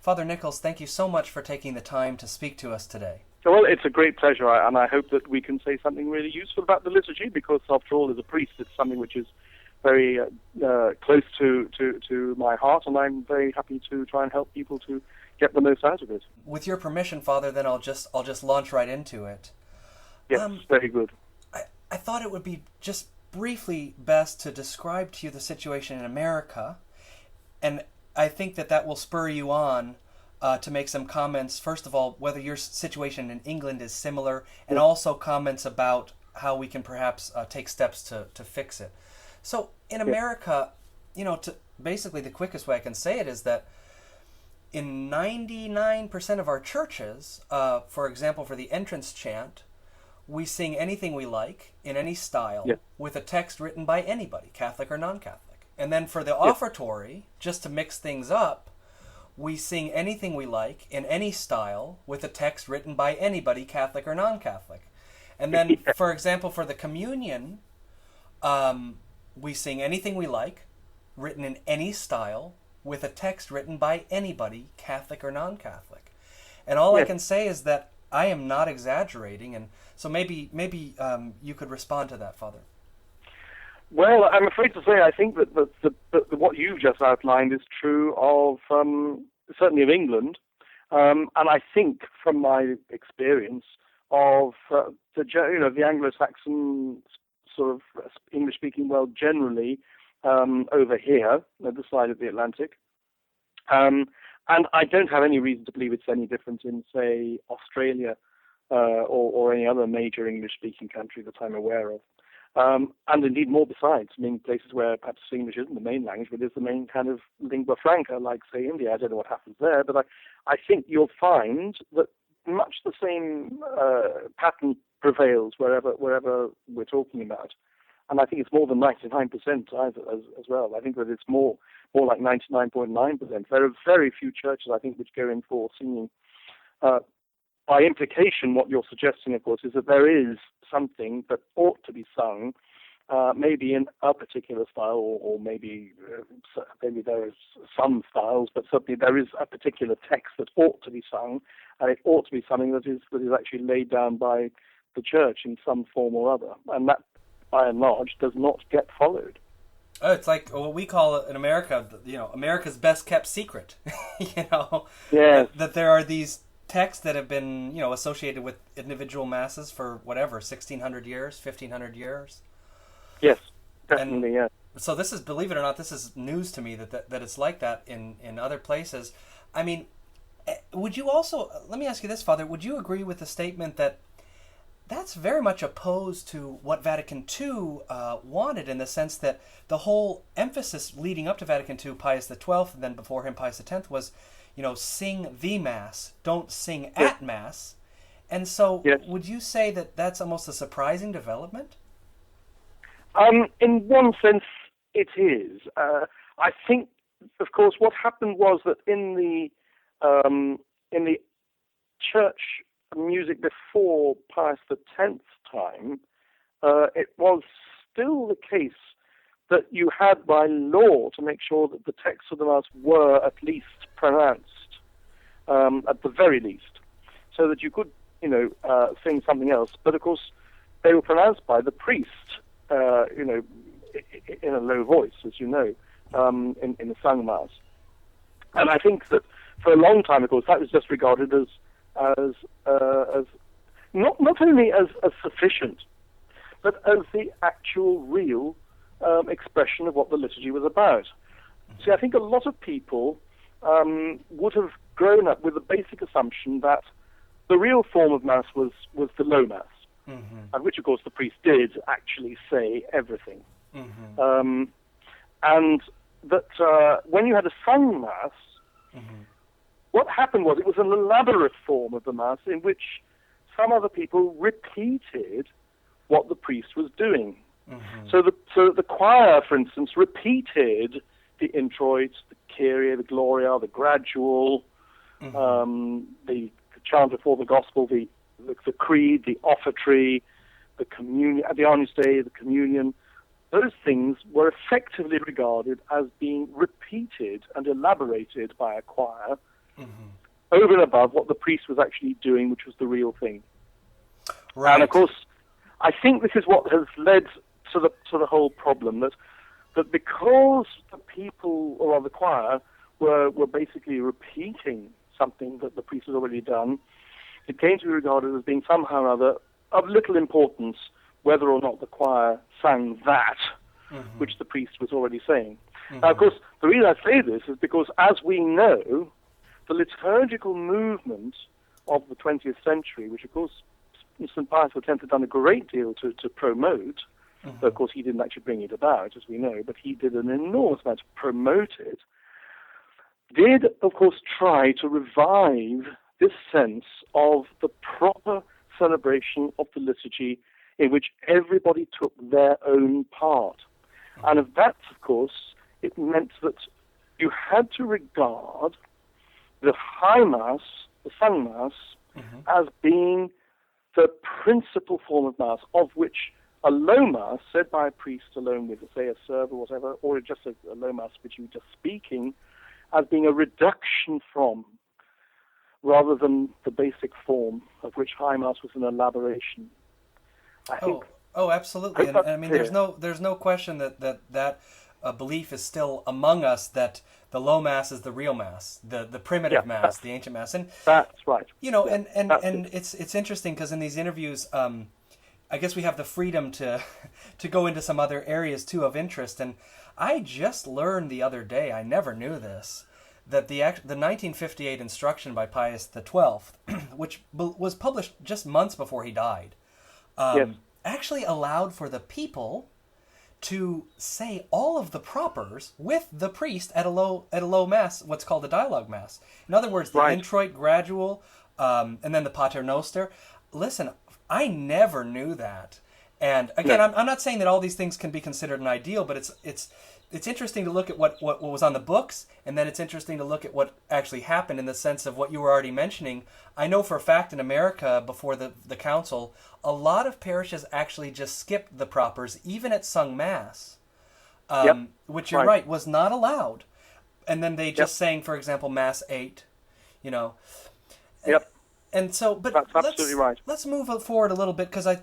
Father Nicholls, thank you so much for taking the time to speak to us today. Well, it's a great pleasure, and I hope that we can say something really useful about the liturgy, because after all, as a priest, it's something which is very close to my heart, and I'm very happy to try and help people to get the most out of it. With your permission, Father, then I'll just launch right into it. Yes, very good. I thought it would be just briefly best to describe to you the situation in America, and I think that will spur you on to make some comments, first of all, whether your situation in England is similar, and also comments about how we can perhaps take steps to fix it. So in America, basically the quickest way I can say it is that in 99% of our churches, for example, for the entrance chant, we sing anything we like in any style with a text written by anybody, Catholic or non-Catholic. And then for the offertory, just to mix things up, we sing anything we like in any style with a text written by anybody, Catholic or non-Catholic. And then, for example, for the communion, we sing anything we like, written in any style, with a text written by anybody, Catholic or non-Catholic. And all I can say is that I am not exaggerating, and so maybe you could respond to that, Father. Well, I'm afraid to say I think that what you just outlined is true of certainly of England, and I think from my experience of the Anglo-Saxon sort of English-speaking world generally over here, at the side of the Atlantic, and I don't have any reason to believe it's any different in, say, Australia or any other major English-speaking country that I'm aware of. And indeed more besides, I mean, places where perhaps English isn't the main language, but is the main kind of lingua franca, like, say, India. I don't know what happens there, but I think you'll find that much the same pattern prevails wherever we're talking about. And I think it's more than 99% as well. I think that it's more like 99.9%. There are very few churches, I think, which go in for singing. By implication, what you're suggesting, of course, is that there is something that ought to be sung, maybe in a particular style, or maybe there is some styles, but certainly there is a particular text that ought to be sung, and it ought to be something that is actually laid down by the church in some form or other, and that, by and large, does not get followed. Oh, it's like what we call in America, America's best kept secret. Yes. That there are these texts that have been, associated with individual masses for whatever, 1,600 years, 1,500 years. Yes, definitely, yeah. So this is, believe it or not, this is news to me that it's like that in other places. I mean, would you also, let me ask you this, Father, would you agree with the statement that that's very much opposed to what Vatican II wanted, in the sense that the whole emphasis leading up to Vatican II, Pius XII, and then before him Pius X, was sing the Mass, don't sing at Mass. And so would you say that that's almost a surprising development? In one sense, it is. I think, of course, what happened was that in the church music before Pius X's time, it was still the case that you had by law to make sure that the texts of the Mass were at least pronounced, at the very least, so that you could, sing something else. But of course, they were pronounced by the priest, in a low voice, as you know, in the sung Mass. And I think that for a long time, of course, that was just regarded as not only as sufficient, but as the actual real expression of what the liturgy was about. See, I think a lot of people would have grown up with the basic assumption that the real form of Mass was the low Mass, at which, of course, the priest did actually say everything. And that when you had a sung Mass, what happened was it was an elaborate form of the Mass in which some other people repeated what the priest was doing. So the choir, for instance, repeated the introit, the Kyrie, the Gloria, the Gradual, the chant before the Gospel, the Creed, the offertory, the communion, the Agnus Dei, the communion. Those things were effectively regarded as being repeated and elaborated by a choir over and above what the priest was actually doing, which was the real thing. Right. And of course, I think this is what has led to the whole problem, that because the people, or the choir, were basically repeating something that the priest had already done, it came to be regarded as being somehow or other of little importance whether or not the choir sang that which the priest was already saying. Now, of course, the reason I say this is because, as we know, the liturgical movement of the 20th century, which, of course, St. Pius X had done a great deal to promote, though, of course, he didn't actually bring it about, as we know, but he did an enormous amount to promote it, did, of course, try to revive this sense of the proper celebration of the liturgy in which everybody took their own part. And of that, of course, it meant that you had to regard the High Mass, the sung Mass, as being the principal form of Mass, of which a low Mass, said by a priest alone with, say, a server or whatever, or just a low Mass which you were just speaking, as being a reduction from, rather than the basic form, of which High Mass was an elaboration. I think. Oh, absolutely. And I mean, there's no question that belief is still among us, that the low Mass is the real Mass, the primitive Mass, the ancient Mass. And that's right. You know, and it's interesting because in these interviews, I guess we have the freedom to go into some other areas too of interest. And I just learned the other day, I never knew this, that the 1958 instruction by Pius XII, which was published just months before he died, actually allowed for the people to say all of the propers with the priest at a low Mass, what's called a dialogue Mass. In other words, the introit, gradual, and then the Pater Noster. Listen, I never knew that. And again, I'm not saying that all these things can be considered an ideal, but it's interesting to look at what was on the books, and then it's interesting to look at what actually happened in the sense of what you were already mentioning. I know for a fact in America, before the council, a lot of parishes actually just skipped the propers, even at sung Mass, which you're right, was not allowed. And then they just sang, for example, Mass 8, you know. And so, but that's absolutely right. Let's move forward a little bit, because I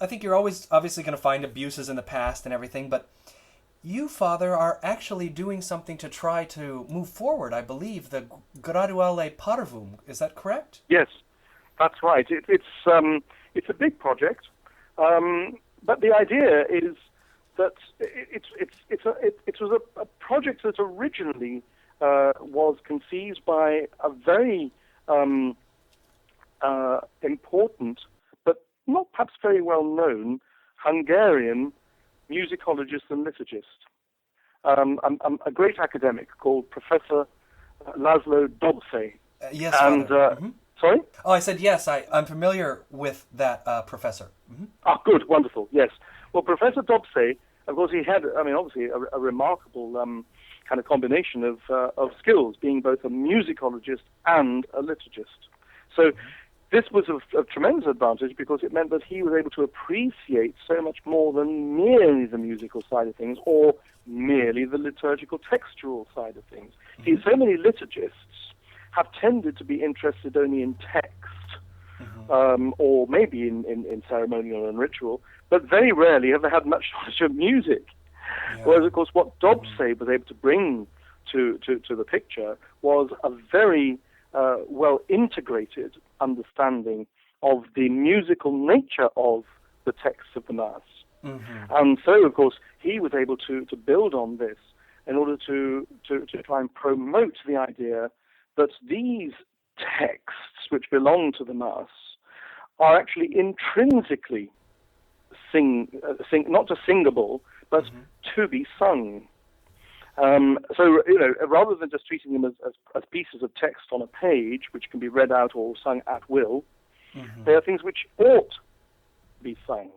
think you're always obviously going to find abuses in the past and everything, but you, Father, are actually doing something to try to move forward, I believe, the Graduale Parvum. Is that correct? Yes, that's right. It's a big project, but the idea is that it was a project that originally was conceived by a very important, but not perhaps very well known, Hungarian musicologist and liturgist, a great academic called Professor Laszlo Dobszay. Yes, and sorry? Oh, I said yes. I'm familiar with that professor. Ah, good, wonderful. Yes. Well, Professor Dobszay, of course, he had, obviously a remarkable kind of combination of skills, being both a musicologist and a liturgist. So this was of tremendous advantage because it meant that he was able to appreciate so much more than merely the musical side of things or merely the liturgical textual side of things. See, so many liturgists have tended to be interested only in text, or maybe in ceremonial and ritual, but very rarely have they had much knowledge of music. Whereas, of course, what Dobszay was able to bring to the picture was a very well-integrated understanding of the musical nature of the texts of the Mass. And so, of course, he was able to build on this in order to try and promote the idea that these texts, which belong to the Mass, are actually intrinsically not just singable, but to be sung. So, rather than just treating them as pieces of text on a page, which can be read out or sung at will, they are things which ought to be sung.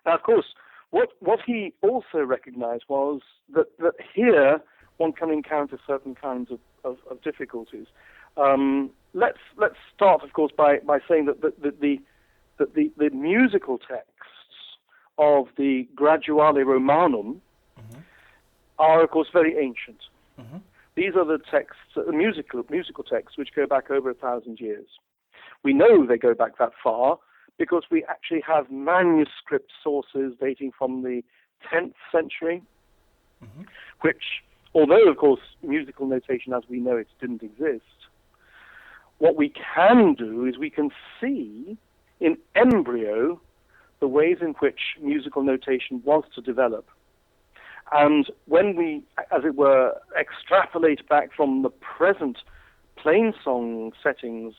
Now, of course, what he also recognized was that here one can encounter certain kinds of difficulties. Let's start, of course, by saying that the musical texts of the Graduale Romanum are, of course, very ancient. These are the texts, musical texts, which go back over 1,000 years. We know they go back that far because we actually have manuscript sources dating from the 10th century, which, although, of course, musical notation as we know it didn't exist, what we can do is we can see in embryo the ways in which musical notation was to develop. And when we, as it were, extrapolate back from the present plain song settings,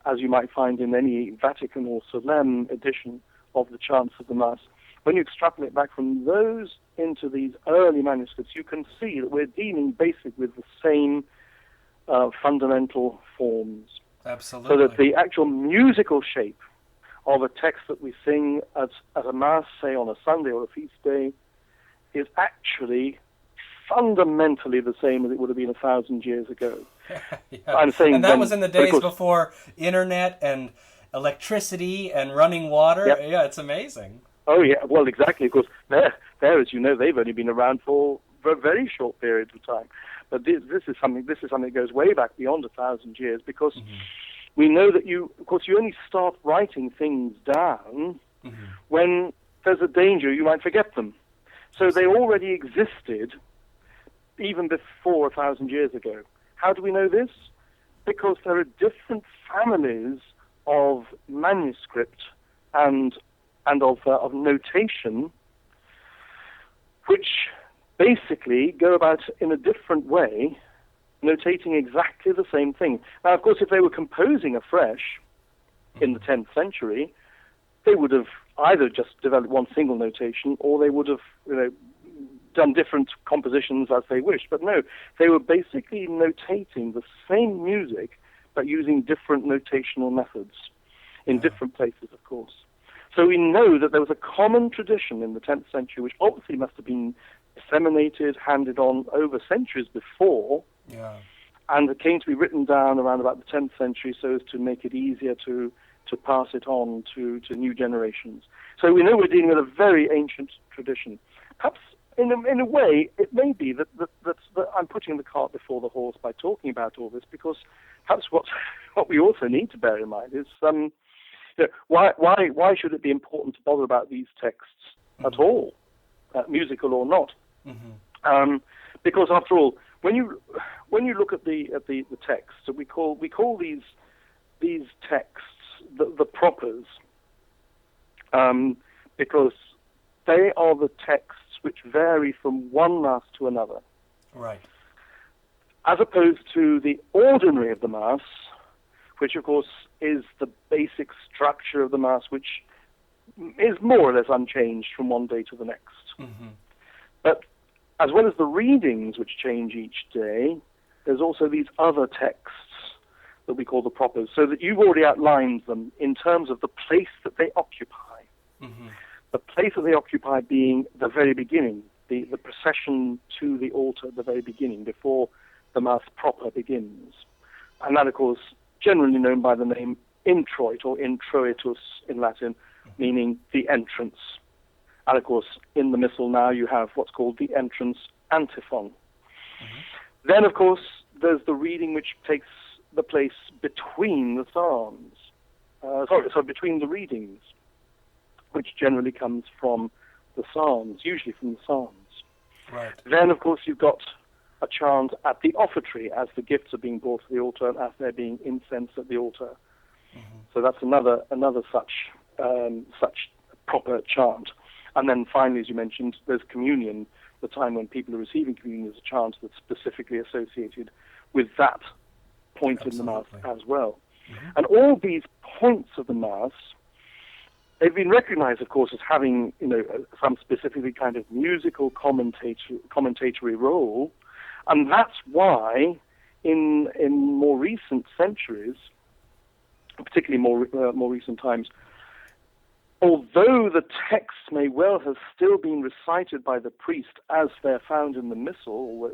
as you might find in any Vatican or Solemn edition of the chants of the Mass, when you extrapolate back from those into these early manuscripts, you can see that we're dealing basically with the same fundamental forms. Absolutely. So that the actual musical shape of a text that we sing at a Mass, say on a Sunday or a feast day, is actually fundamentally the same as it would have been 1,000 years ago. Yeah. I'm saying, and that was in the days course, before internet and electricity and running water. Yep. Yeah, it's amazing. Oh yeah, well exactly. Of course, there, as you know, they've only been around for very short periods of time. But this is something that goes way back beyond 1,000 years, because we know that you only start writing things down when there's a danger you might forget them. So they already existed even before 1,000 years ago. How do we know this? Because there are different families of manuscript and of notation, which basically go about in a different way, notating exactly the same thing. Now, of course, if they were composing afresh in the 10th century, they would have either just developed one single notation, or they would have, done different compositions as they wished. But no, they were basically notating the same music, but using different notational methods in different places, of course. So we know that there was a common tradition in the 10th century, which obviously must have been disseminated, handed on over centuries before, and it came to be written down around about the 10th century so as to make it easier to pass it on to new generations. So we know we're dealing with a very ancient tradition. Perhaps in a way, it may be that I'm putting the cart before the horse by talking about all this, because perhaps what we also need to bear in mind is why should it be important to bother about these texts at all, musical or not? Because after all, when you look at the texts, so we call these texts the propers, because they are the texts which vary from one Mass to another. Right. As opposed to the ordinary of the Mass, which of course is the basic structure of the Mass, which is more or less unchanged from one day to the next. But as well as the readings which change each day, there's also these other texts that we call the propers, so that you've already outlined them in terms of the place that they occupy. The place that they occupy being the very beginning, the procession to the altar at the very beginning, before the Mass proper begins. And that, of course, generally known by the name introit or introitus in Latin, meaning the entrance. And, of course, in the Missal now you have what's called the entrance antiphon. Then, of course, there's the reading which takes the place between the psalms. Between the readings, which generally comes from the Psalms, usually from the Psalms. Right. Then, of course, you've got a chant at the offertory as the gifts are being brought to the altar and as they're being incensed at the altar. So that's another such proper chant. And then finally, as you mentioned, there's communion, the time when people are receiving communion is a chant that's specifically associated with that point in the Mass as well. And all these points of the Mass, they've been recognized, of course, as having, some specifically kind of musical commentatory role, and that's why, in more recent centuries, particularly more recent times, although the texts may well have still been recited by the priest as they're found in the Missal,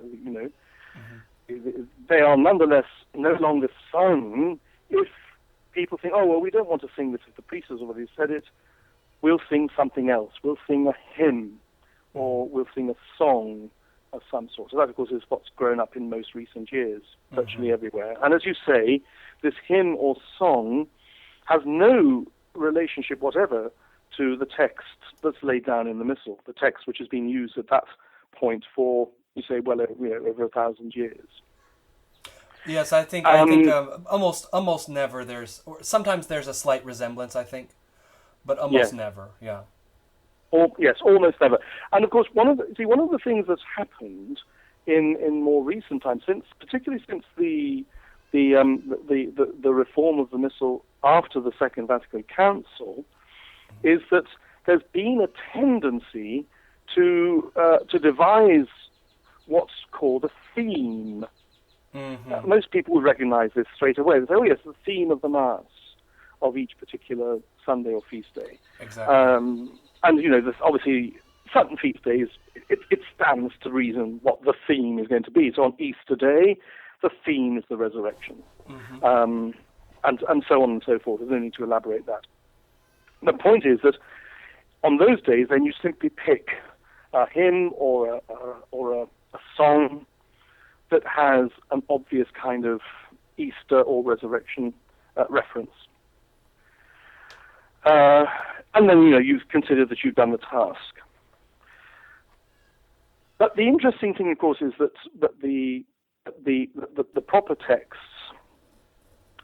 they are nonetheless no longer sung. If people think, oh, well, we don't want to sing this if the priest has already said it, we'll sing something else. We'll sing a hymn, or we'll sing a song of some sort. So that, of course, is what's grown up in most recent years, virtually everywhere. And as you say, this hymn or song has no relationship whatever to the text that's laid down in the Missal, the text which has been used at that point for, you say, well, over 1,000 years. Yes, I think almost never there's, or sometimes there's a slight resemblance, I think, but almost never, yeah. Yes, almost never. And of course, one of the things that's happened in more recent times, particularly since the reform of the Missal after the Second Vatican Council, is that there's been a tendency to devise what's called a theme. Mm-hmm. Most people would recognize this straight away. They say, oh yes, the theme of the Mass of each particular Sunday or feast day. Exactly. And, there's obviously certain feast days, it stands to reason what the theme is going to be. So on Easter Day, the theme is the resurrection. Mm-hmm. And so on and so forth. There's no need to elaborate that. The point is that on those days, then you simply pick a hymn or a song that has an obvious kind of Easter or resurrection reference. And then, you consider that you've done the task. But the interesting thing, of course, is that the proper texts,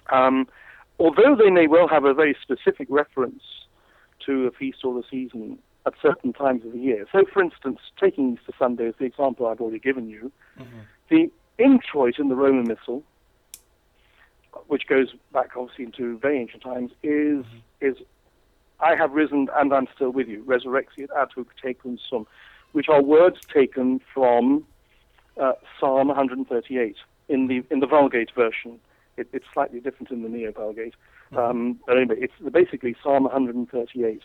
although they may well have a very specific reference to a feast or the season at certain times of the year. So, for instance, taking Easter Sunday as the example I've already given you, the introit in the Roman Missal, which goes back obviously into very ancient times, is I have risen and I'm still with you, resurrexiat atu tecum sum, which are words taken from Psalm 138 in the Vulgate version. It's slightly different in the Neo-Vulgate. But anyway, it's basically Psalm 138.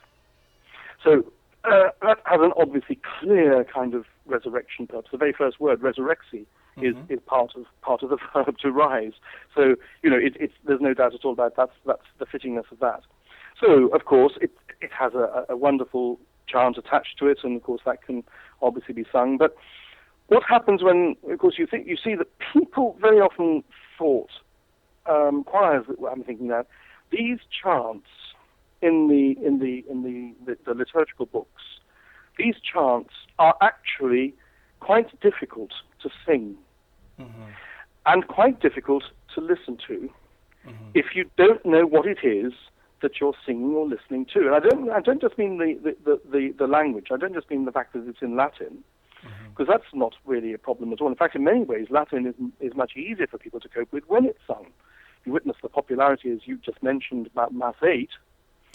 So that has an obviously clear kind of resurrection purpose. The very first word, resurrexi, is part of the verb to rise. So, there's no doubt at all about that's the fittingness of that. So, of course, it has a wonderful chant attached to it, and of course that can obviously be sung. But what happens when, of course, you see that people very often thought, choirs, I'm thinking that these chants in the liturgical books, these chants are actually quite difficult to sing and quite difficult to listen to if you don't know what it is that you're singing or listening to. And I don't just mean the language. I don't just mean the fact that it's in Latin, because that's not really a problem at all. In fact, in many ways, Latin is much easier for people to cope with when it's sung. You witness the popularity, as you just mentioned, about Mass 8.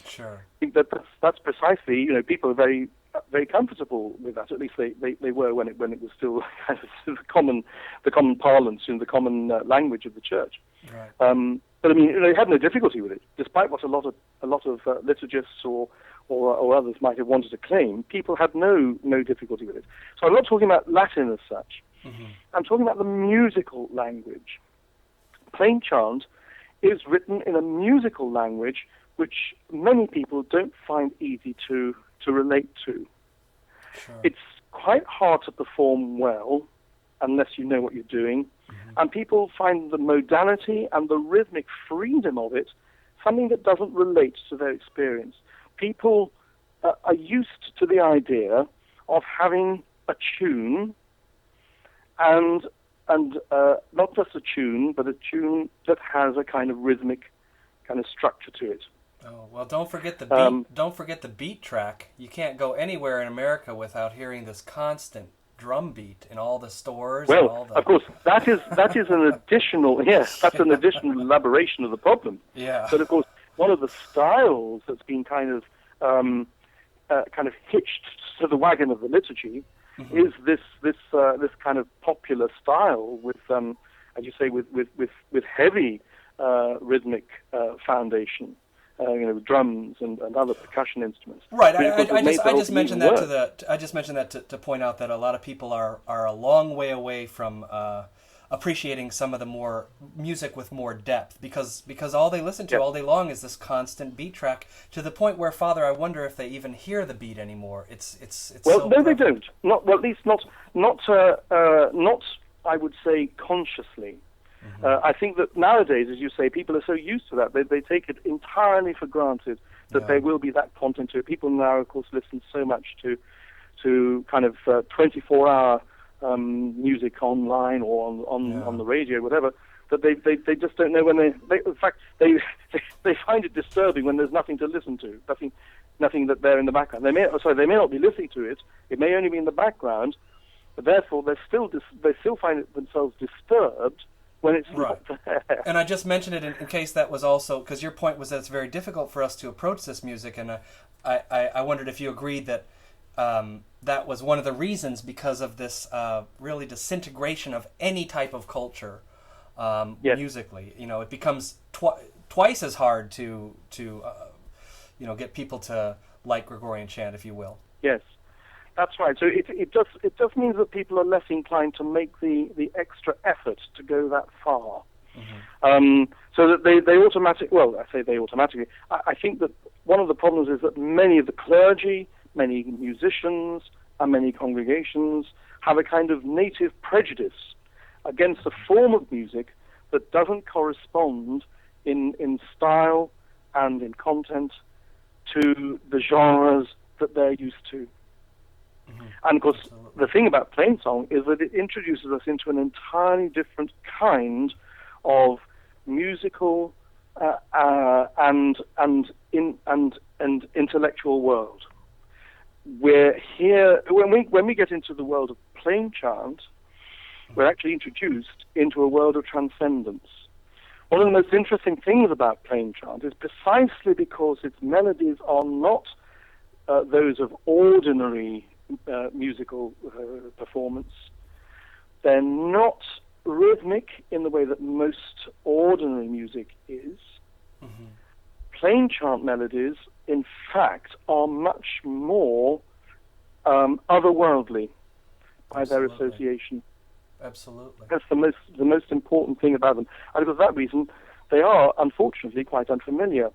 Sure. I think that's precisely, people are very very comfortable with that. At least they were when it was still kind of the common parlance and the common language of the church. Right. But I mean, they had no difficulty with it, despite what a lot of liturgists or others might have wanted to claim. People had no difficulty with it. So I'm not talking about Latin as such. I'm talking about the musical language. Plain chant is written in a musical language which many people don't find easy to relate to. Sure. It's quite hard to perform well unless you know what you're doing, and people find the modality and the rhythmic freedom of it something that doesn't relate to their experience. People are used to the idea of having a tune and not just a tune, but a tune that has a kind of rhythmic kind of structure to it. Oh, well, don't forget the beat. Don't forget the beat track. You can't go anywhere in America without hearing this constant drum beat in all the stores. Well, and all the... of course, that is an additional that's an additional elaboration of the problem. Yeah. But of course, one of the styles that's been kind of hitched to the wagon of the liturgy is this kind of popular style with, as you say, with heavy rhythmic foundation. Drums and other percussion instruments. Right. I just mentioned that to point out that a lot of people are a long way away from appreciating some of the more music with more depth, because all they listen to all day long is this constant beat track, to the point where, Father, I wonder if they even hear the beat anymore. It's well, so no, prevalent. they don't. Not, well, at least not I would say consciously. I think that nowadays, as you say, people are so used to that, they take it entirely for granted that there will be that content to it. People now, of course, listen so much to kind of 24-hour music online or on the radio, whatever, that they just don't know when they in fact they find it disturbing when there's nothing to listen to, nothing that they're in the background. They may not be listening to it. It may only be in the background, but therefore they still find themselves disturbed when it's not there. And I just mentioned it in case that was also, because your point was that it's very difficult for us to approach this music, and I wondered if you agreed that that was one of the reasons, because of this really disintegration of any type of culture musically. It becomes twice as hard to get people to like Gregorian chant, if you will. Yes. That's right. So it just means that people are less inclined to make the extra effort to go that far. So that they automatically, well, I say they automatically, I think that one of the problems is that many of the clergy, many musicians, and many congregations have a kind of native prejudice against a form of music that doesn't correspond in style and in content to the genres that they're used to. And of course, the thing about plain song is that it introduces us into an entirely different kind of musical and intellectual world. We're here when we get into the world of plain chant, we're actually introduced into a world of transcendence. One of the most interesting things about plain chant is precisely because its melodies are not those of ordinary musical performance. They're not rhythmic in the way that most ordinary music is. Plain chant melodies, in fact, are much more otherworldly by their association. Absolutely. That's the most important thing about them. And for that reason, they are, unfortunately, quite unfamiliar.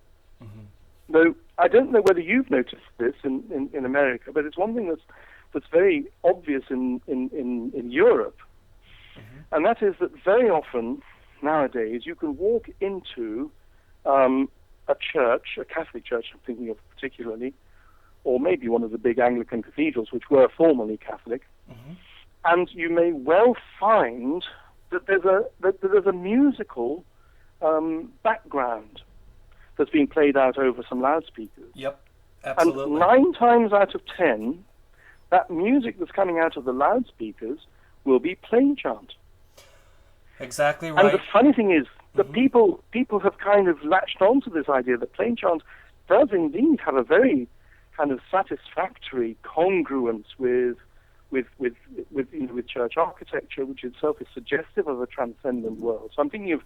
Though I don't know whether you've noticed this in America, but it's one thing that's very obvious in Europe, and that is that very often nowadays you can walk into a church, a Catholic church I'm thinking of particularly, or maybe one of the big Anglican cathedrals which were formerly Catholic, and you may well find that there's a musical background that's being played out over some loudspeakers. Yep, absolutely. And 9 times out of 10, that music that's coming out of the loudspeakers will be plain chant. Exactly right. And the funny thing is that people have kind of latched onto this idea that plain chant does indeed have a very kind of satisfactory congruence with church architecture, which itself is suggestive of a transcendent world. So I'm thinking of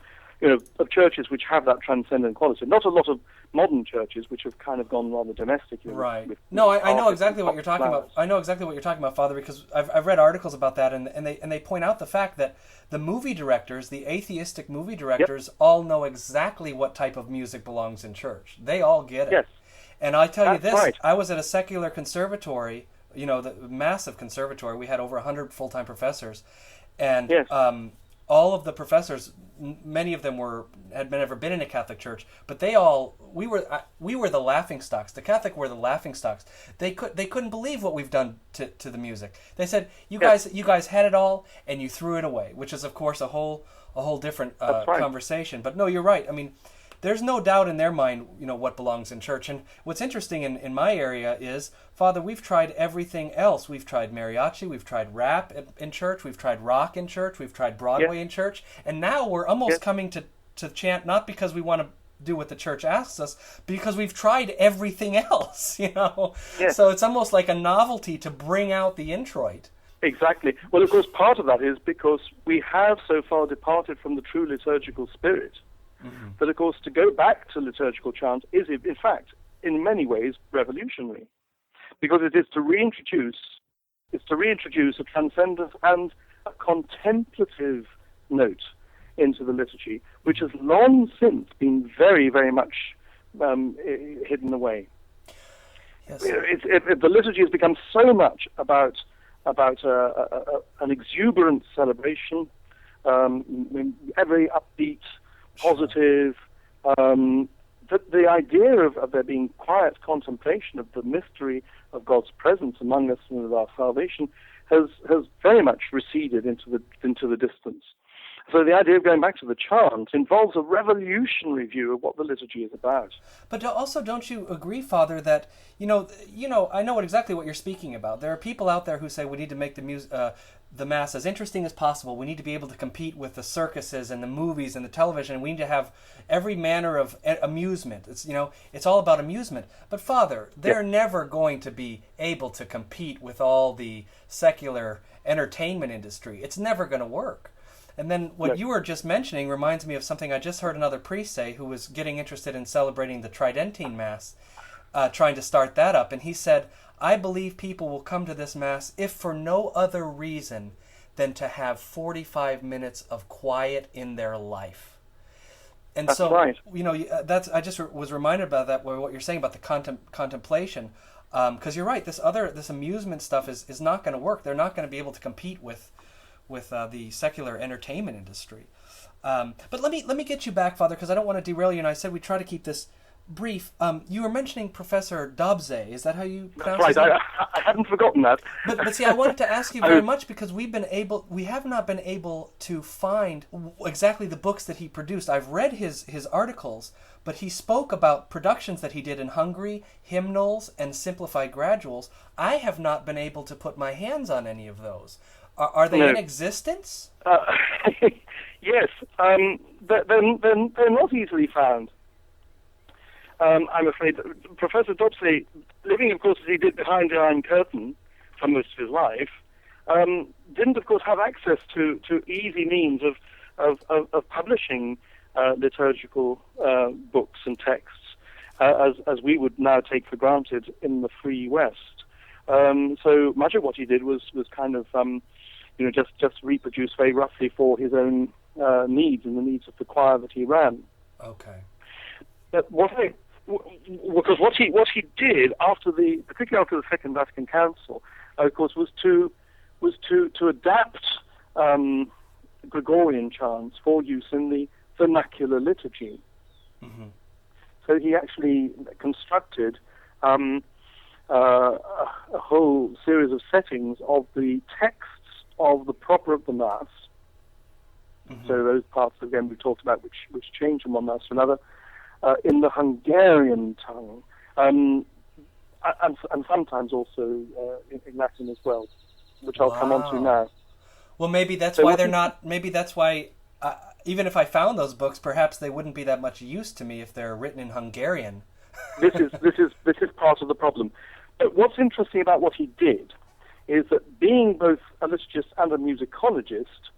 churches which have that transcendent quality. Not a lot of modern churches which have kind of gone rather domestic. Right. I know exactly what you're talking about. I know exactly what you're talking about, Father, because I've read articles about that, and they point out the fact that the movie directors, the atheistic movie directors, all know exactly what type of music belongs in church. They all get it. Yes. And I tell you this, right. I was at a secular conservatory, the massive conservatory. We had over 100 full-time professors, and all of the professors, many of them had never been in a Catholic church, but we were the laughingstocks. The Catholic were the laughingstocks. They couldn't believe what we've done to the music. They said, you guys had it all and you threw it away, which is of course a whole different conversation. But no, you're right. I mean, there's no doubt in their mind, what belongs in church. And what's interesting in my area is, Father, we've tried everything else. We've tried mariachi, we've tried rap in church, we've tried rock in church, we've tried Broadway in church, and now we're almost coming to chant, not because we want to do what the church asks us, because we've tried everything else, So it's almost like a novelty to bring out the introit. Exactly. Well, of course, part of that is because we have so far departed from the true liturgical spirit. But of course, to go back to liturgical chant is, in fact, in many ways, revolutionary, because it is to reintroduce a transcendent and a contemplative note into the liturgy, which has long since been very, very much hidden away. Yes. The liturgy has become so much about an exuberant celebration, every upbeat, positive. That the idea of there being quiet contemplation of the mystery of God's presence among us and of our salvation has very much receded into the distance. So the idea of going back to the chant involves a revolutionary view of what the liturgy is about. But also, don't you agree, Father, that I know exactly what you're speaking about. There are people out there who say we need to make the Mass as interesting as possible. We need to be able to compete with the circuses and the movies and the television. We need to have every manner of amusement. It's all about amusement. But Father, they're never going to be able to compete with all the secular entertainment industry. It's never going to work. And then what you were just mentioning reminds me of something I just heard another priest say who was getting interested in celebrating the Tridentine Mass, trying to start that up. And he said, I believe people will come to this Mass if for no other reason than to have 45 minutes of quiet in their life. And that's so, right. I just was reminded about that, what you're saying about the contemplation, because you're right, this amusement stuff is not going to work. They're not going to be able to compete with the secular entertainment industry. But let me get you back, Father, because I don't want to derail you, and I said we try to keep this brief. You were mentioning Professor Dobszay. Is that how you pronounce That's his right. name? I hadn't forgotten that. But see, I wanted to ask you very much because we have not been able to find exactly the books that he produced. I've read his articles, but he spoke about productions that he did in Hungary, hymnals, and simplified graduals. I have not been able to put my hands on any of those. Are they in existence? Yes. They're not easily found. I'm afraid. Professor Dobszay, living, of course, as he did behind the Iron Curtain for most of his life, didn't, of course, have access to easy means of publishing liturgical books and texts, as we would now take for granted in the free West. So much of what he did was kind of just reproduced very roughly for his own needs and the needs of the choir that he ran. Okay. But what he did particularly after the Second Vatican Council, of course, was to adapt Gregorian chants for use in the vernacular liturgy. Mm-hmm. So he actually constructed a whole series of settings of the texts of the proper of the Mass. Mm-hmm. So those parts, again, we talked about which change from one Mass to another, in the Hungarian tongue, and sometimes also in Latin as well, which I'll come on to now. Well, maybe that's why they're not. Maybe that's why, even if I found those books, perhaps they wouldn't be that much use to me if they're written in Hungarian. This is part of the problem. But what's interesting about what he did is that, being both a liturgist and a musicologist,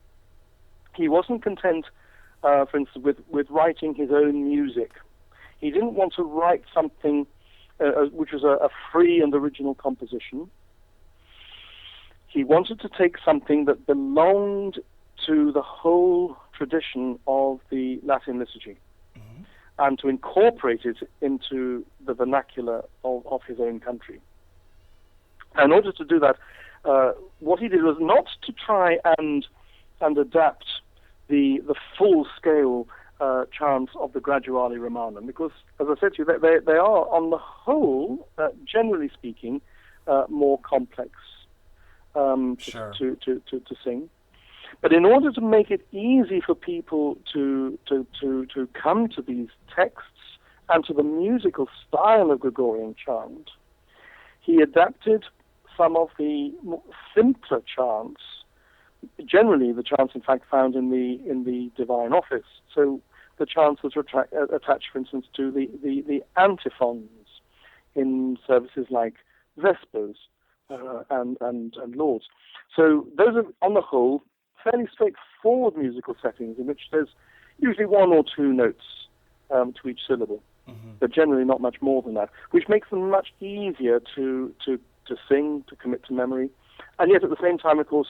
he wasn't content, for instance, with writing his own music. He didn't want to write something which was a free and original composition. He wanted to take something that belonged to the whole tradition of the Latin liturgy, mm-hmm. and to incorporate it into the vernacular of his own country. In order to do that, what he did was not to try and adapt the full-scale chants of the Graduale Romanum, because, as I said to you, they are, on the whole, generally speaking, more complex sure. to sing. But in order to make it easy for people to come to these texts and to the musical style of Gregorian chant, he adapted some of the simpler chants, generally the chants, in fact, found in the Divine Office. So the chants that are attached, for instance, to the antiphons in services like Vespers and Lauds. So those are, on the whole, fairly straightforward musical settings in which there's usually one or two notes to each syllable, mm-hmm. but generally not much more than that, which makes them much easier to sing, to commit to memory. And yet at the same time, of course,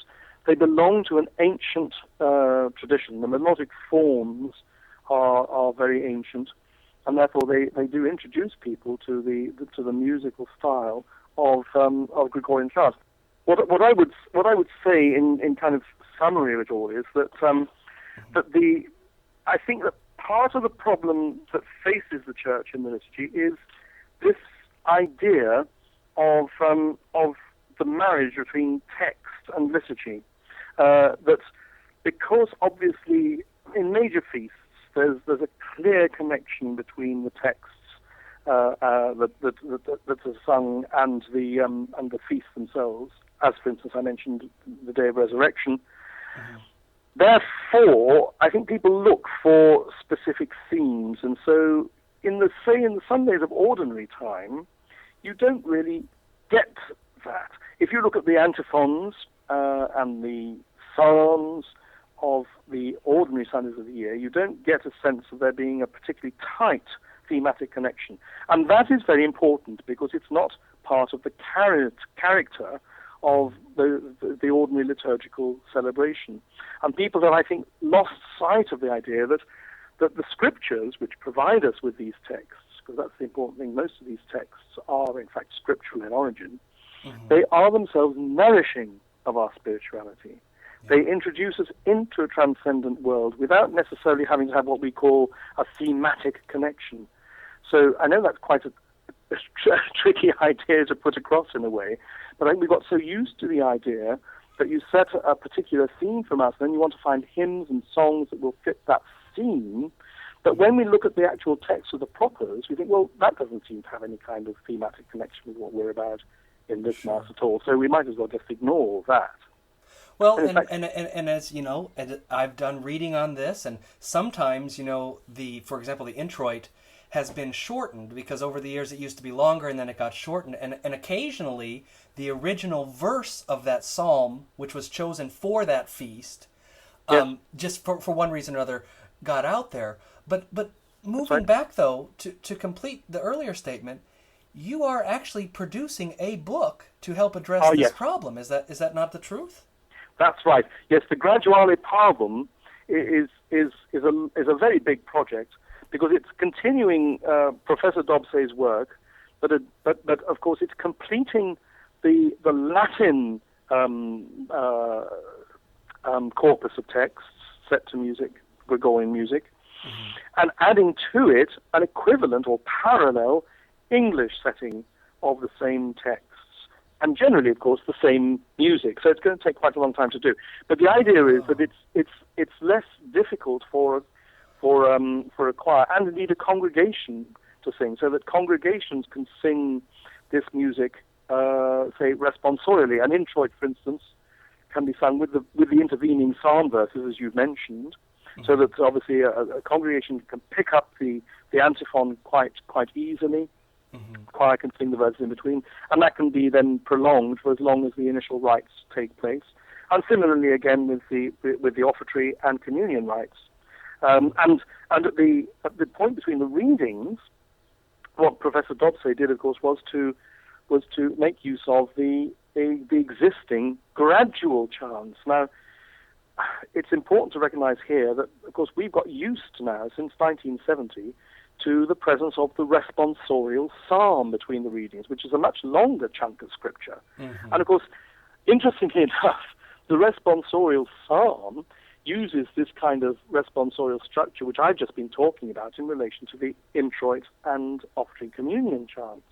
they belong to an ancient tradition. The melodic forms are very ancient, and therefore they do introduce people to the musical style of Gregorian chant. What I would say in kind of summary of it all is that I think that part of the problem that faces the church in the liturgy is this idea of the marriage between text and liturgy. That because obviously in major feasts there's a clear connection between the texts that are sung and the feasts themselves, as for instance I mentioned the Day of Resurrection. Mm-hmm. Therefore, I think people look for specific themes, and so in the Sundays of ordinary time, you don't really get that. If you look at the antiphons and the psalms of the ordinary Sundays of the year, you don't get a sense of there being a particularly tight thematic connection. And that is very important because it's not part of the character of the ordinary liturgical celebration. And people have, I think, lost sight of the idea that the scriptures, which provide us with these texts, because that's the important thing, most of these texts are in fact scriptural in origin, they are themselves nourishing of our spirituality. Yeah. They introduce us into a transcendent world without necessarily having to have what we call a thematic connection. So I know that's quite a tricky idea to put across in a way, but I think we got so used to the idea that you set a particular theme from us, and then you want to find hymns and songs that will fit that theme, that when we look at the actual text of the propers, we think, well, that doesn't seem to have any kind of thematic connection with what we're about in this Mass at all, so we might as well just ignore that. Well, and as you know, I've done reading on this, and sometimes, you know, for example, the introit has been shortened because over the years it used to be longer and then it got shortened, and occasionally the original verse of that psalm, which was chosen for that feast, just for one reason or other, got out there. But moving back though to complete the earlier statement, you are actually producing a book to help address this problem. Is that not the truth? That's right. Yes, the Graduale Parvum is a very big project because it's continuing Professor Dobszay's work, but of course it's completing the Latin corpus of texts set to music, Gregorian music, and adding to it an equivalent or parallel English setting of the same texts, and generally, of course, the same music. So it's going to take quite a long time to do. But the idea is that it's less difficult for a choir and indeed a congregation to sing, so that congregations can sing this music, say responsorially. An introit, for instance, can be sung with the intervening psalm verses, as you've mentioned, so that obviously a congregation can pick up the antiphon quite easily. Choir can sing the verses in between, and that can be then prolonged for as long as the initial rites take place. And similarly, again with the offertory and communion rites. And at the point between the readings, what Professor Dobszay did, of course, was to make use of the existing gradual chants. Now, it's important to recognize here that, of course, we've got used now, since 1970, to the presence of the responsorial psalm between the readings, which is a much longer chunk of scripture. And of course, interestingly enough, the responsorial psalm uses this kind of responsorial structure, which I've just been talking about in relation to the introit and offertory communion chants.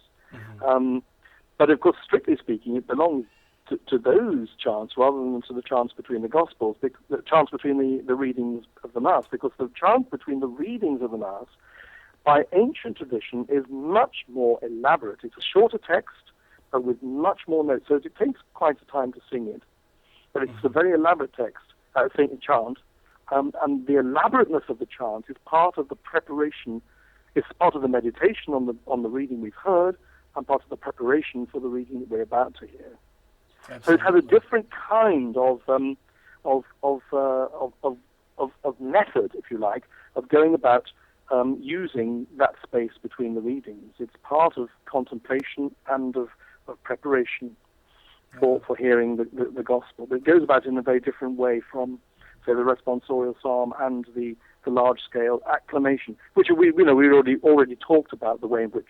But of course, strictly speaking, it belongs to those chants rather than to the chants between the Gospels, the chants between the readings of the Mass, because the chant between the readings of the Mass, by ancient tradition, is much more elaborate. It's a shorter text, but with much more notes. So it takes quite a time to sing it. But it's a very elaborate text, chant. And the elaborateness of the chant is part of the preparation, it's part of the meditation on the reading we've heard, and part of the preparation for the reading that we're about to hear. Absolutely. So it has a different kind of method, if you like, of going about using that space between the readings. It's part of contemplation and of preparation. for hearing the gospel. But it goes about it in a very different way from, say, the responsorial psalm and the large-scale acclamation, which we already talked about, the way in which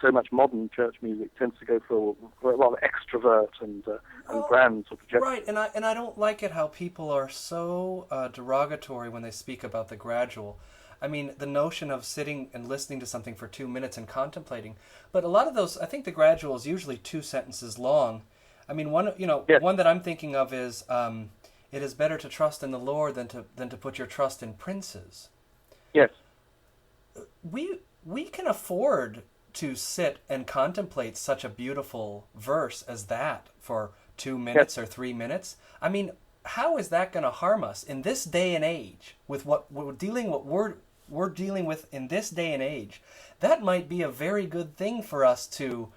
so much modern church music tends to go for a rather extrovert and grand sort of gesture. Right, and I don't like it how people are so derogatory when they speak about the gradual. I mean, the notion of sitting and listening to something for 2 minutes and contemplating, but a lot of those, I think the gradual is usually 2 sentences long. I mean, one that I'm thinking of is, it is better to trust in the Lord than to put your trust in princes. Yes. We can afford to sit and contemplate such a beautiful verse as that for 2 minutes or 3 minutes. I mean, how is that going to harm us in this day and age with what we're dealing with in this day and age? That might be a very good thing for us to,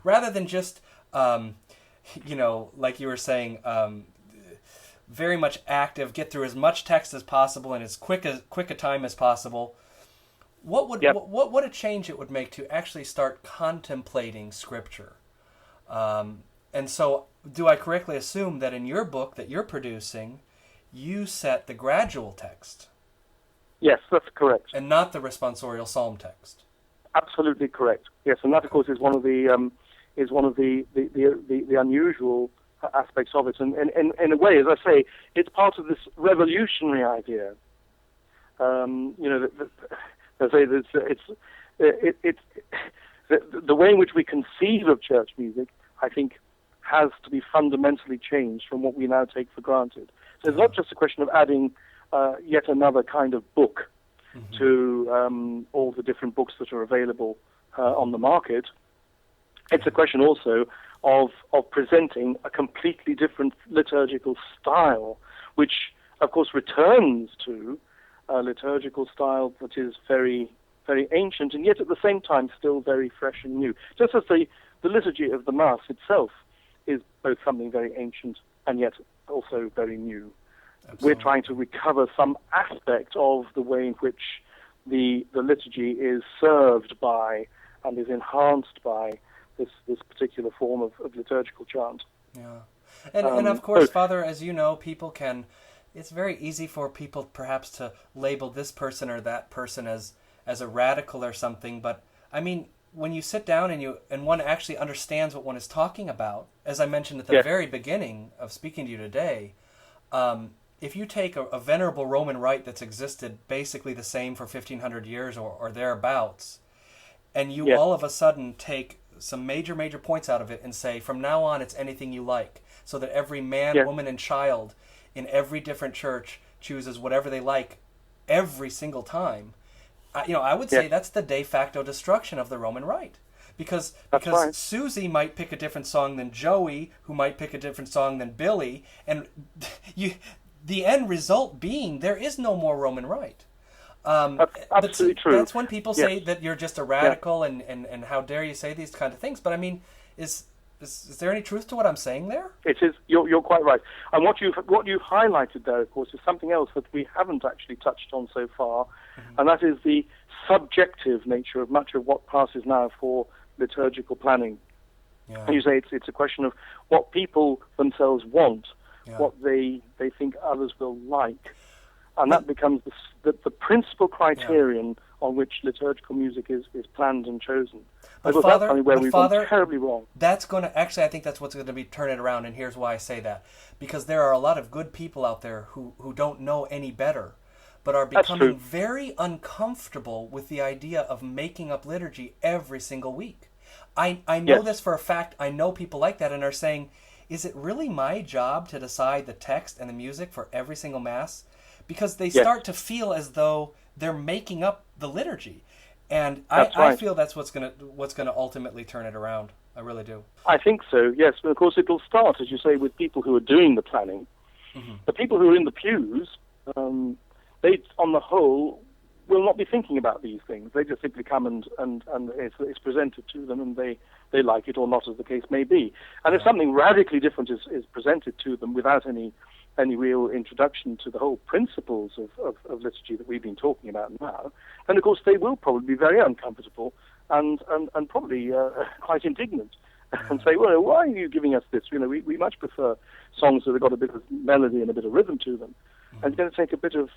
rather than just, like you were saying, very much active, get through as much text as possible in as quick a time as possible. What would a change it would make to actually start contemplating Scripture? And so, do I correctly assume that in your book that you're producing, you set the gradual text? Yes, that's correct. And not the responsorial psalm text. Absolutely correct. Yes, and that of course is one of the unusual aspects of it. And in a way, as I say, it's part of this revolutionary idea. The way in which we conceive of church music, I think, has to be fundamentally changed from what we now take for granted. So it's not just a question of adding yet another kind of book to all the different books that are available on the market. It's a question also of presenting a completely different liturgical style, which, of course, returns to a liturgical style that is very, very ancient and yet at the same time still very fresh and new. Just as the liturgy of the Mass itself is both something very ancient and yet also very new. Absolutely. We're trying to recover some aspect of the way in which the liturgy is served by and is enhanced by this particular form of liturgical chant. Yeah. And of course, Father, as you know, it's very easy for people perhaps to label this person or that person as a radical or something, but I mean, when you sit down and one actually understands what one is talking about, as I mentioned at the very beginning of speaking to you today, if you take a venerable Roman rite that's existed basically the same for 1,500 years or thereabouts, and you all of a sudden take some major points out of it and say, from now on it's anything you like, so that every man, woman, and child in every different church chooses whatever they like every single time. I would say that's the de facto destruction of the Roman Rite. Because Susie might pick a different song than Joey, who might pick a different song than Billy, and the end result being there is no more Roman Rite. That's absolutely true. That's when people say that you're just a radical and how dare you say these kind of things. But I mean, is there any truth to what I'm saying there? It is. You're quite right. And what you've highlighted there, of course, is something else that we haven't actually touched on so far, and that is the subjective nature of much of what passes now for liturgical planning. Yeah. And you say it's a question of what people themselves want, what they think others will like. And that becomes the principal criterion on which liturgical music is planned and chosen. But because Father, that's where we've gone terribly wrong. That's going to actually, I think that's what's going to be turning it around, and here's why I say that: because there are a lot of good people out there who don't know any better, but are becoming very uncomfortable with the idea of making up liturgy every single week. I know this for a fact. I know people like that and are saying, "Is it really my job to decide the text and the music for every single Mass?" Because they start to feel as though they're making up the liturgy, and I feel that's what's gonna ultimately turn it around. I really do. I think so. Yes, but of course it'll start, as you say, with people who are doing the planning. The people who are in the pews, they, on the whole, will not be thinking about these things. They just simply come and it's presented to them, and they like it or not, as the case may be. And if something radically different is presented to them without any real introduction to the whole principles of liturgy that we've been talking about now, then of course they will probably be very uncomfortable and probably quite indignant and say, well, why are you giving us this? We much prefer songs that have got a bit of melody and a bit of rhythm to them. And it's going to take a bit of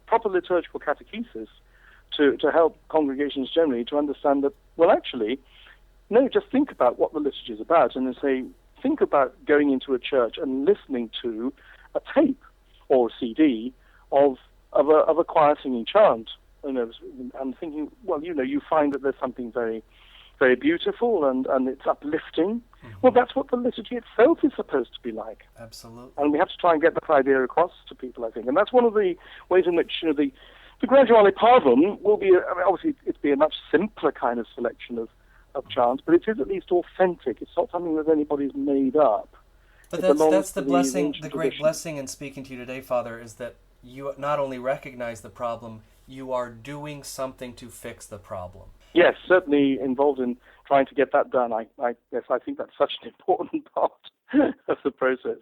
proper liturgical catechesis to help congregations generally to understand that, well, actually, no, just think about what the liturgy is about, and then say, think about going into a church and listening to a tape or a CD of a choir singing chant, and thinking, well, you find that there's something very, very beautiful and it's uplifting. Well, that's what the liturgy itself is supposed to be like. Absolutely. And we have to try and get that idea across to people, I think. And that's one of the ways in which the Graduale Parvum will be, obviously it'd be a much simpler kind of selection of chants, but it is at least authentic. It's not something that anybody's made up. But that's the blessing, the great blessing in speaking to you today, Father, is that you not only recognize the problem, you are doing something to fix the problem. Yes, certainly involved in trying to get that done. I think that's such an important part of the process.